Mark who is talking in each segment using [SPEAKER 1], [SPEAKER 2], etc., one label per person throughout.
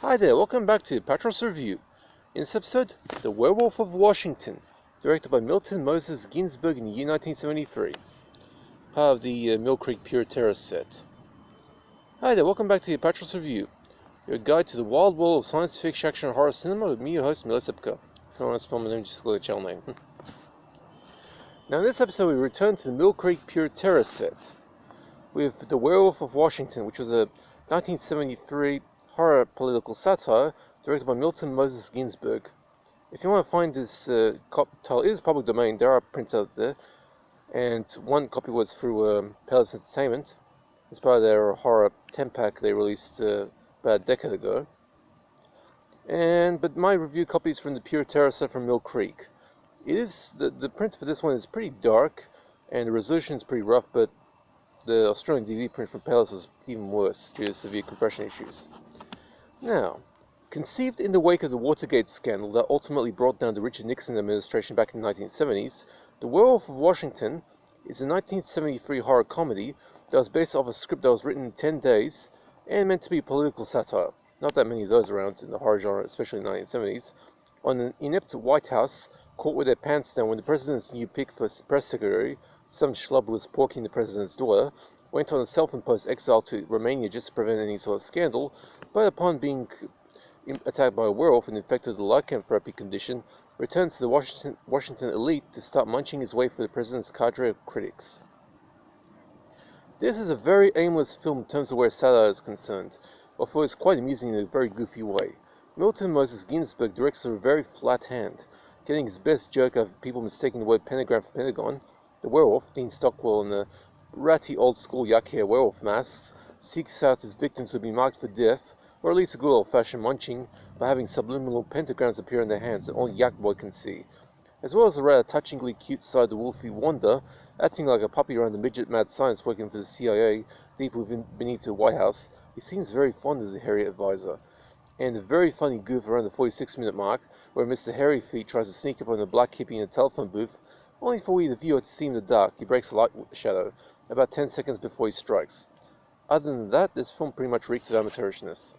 [SPEAKER 1] Hi there, welcome back to Apatros Review. In this episode, The Werewolf of Washington, directed by Milton Moses Ginsburg in the year 1973, part of the Mill Creek Pure Terror set. Hi there, welcome back to the Apatros Review, your guide to the wild world of science fiction, action, and horror cinema with me, your host, Mila Sipka. If you want to spell my name, just go to the channel name. Now in this episode, we return to the Mill Creek Pure Terror set, with The Werewolf of Washington, which was a 1973 horror political satire directed by Milton Moses Ginsburg. If you want to find this title, it is public domain. There are prints out there, and one copy was through Payless Entertainment. It's part of their horror 10-pack they released about a decade ago. But my review copy is from the Pure Terror set from Mill Creek. It is the print for this one is pretty dark, and the resolution is pretty rough, but the Australian DVD print from Payless was even worse due to severe compression issues. Now, conceived in the wake of the Watergate scandal that ultimately brought down the Richard Nixon administration back in the 1970s, The Werewolf of Washington is a 1973 horror comedy that was based off a script that was written in 10 days and meant to be political satire. Not that many of those around in the horror genre, especially in the 1970s, on an inept White House caught with their pants down when the president's new pick for press secretary, some schlub who was porking the president's daughter, went on a self-imposed exile to Romania just to prevent any sort of scandal, but upon being attacked by a werewolf and infected with a lycanthropy condition, returns to the Washington elite to start munching his way through the president's cadre of critics. This is a very aimless film in terms of where satire is concerned, although it's quite amusing in a very goofy way. Milton Moses Ginsburg directs with a very flat hand, getting his best joke out of people mistaking the word pentagram for pentagon. The werewolf, Dean Stockwell, in the ratty old-school yak-hair werewolf masks, seeks out his victims to be marked for death, or at least a good old-fashioned munching, by having subliminal pentagrams appear in their hands that only Yak Boy can see, as well as the rather touchingly cute side of the Wolfie Wanda, acting like a puppy around the midget mad science working for the CIA, deep beneath the White House. He seems very fond of the hairy advisor. And a very funny goof around the 46-minute mark, where Mr. Hairy Feet tries to sneak up on a black hippie in a telephone booth, only for we the viewer to see in the dark. He breaks a light shadow about 10 seconds before he strikes. Other than that, this film pretty much reeks of amateurishness.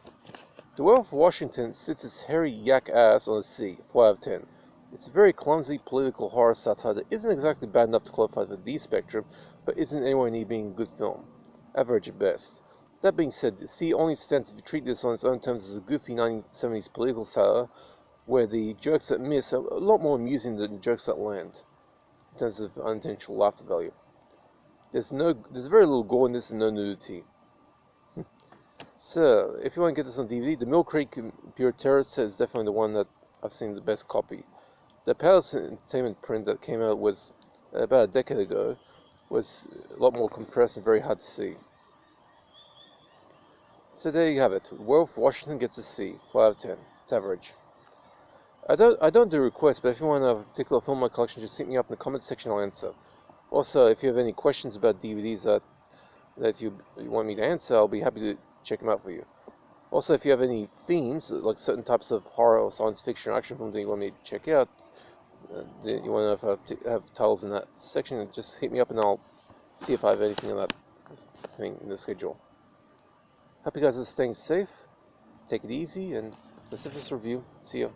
[SPEAKER 1] The Werewolf of Washington sits its hairy yak ass on a C, 4 out of 10. It's a very clumsy political horror satire that isn't exactly bad enough to qualify for the D spectrum, but isn't anywhere near being a good film. Average at best. That being said, the C only stands if you treat this on its own terms as a goofy 1970s political satire, where the jokes that miss are a lot more amusing than the jokes that land, in terms of unintentional laughter value. There's very little gore in this and no nudity. So, if you want to get this on DVD, the Mill Creek Pure Terror set is definitely the one that I've seen the best copy. The Payless Entertainment print that came out was about a decade ago was a lot more compressed and very hard to see. So there you have it. Werewolf of Washington gets a C, 4 out of 10. It's average. I don't do requests, but if you want a particular film in my collection, just hit me up in the comment section, I'll answer. Also, if you have any questions about DVDs that you want me to answer, I'll be happy to check them out for you. Also, if you have any themes, like certain types of horror or science fiction or action films that you want me to check out, you want to know if I have titles in that section, just hit me up and I'll see if I have anything in that thing in the schedule. Hope you guys are staying safe, take it easy, and let's have this review. See ya.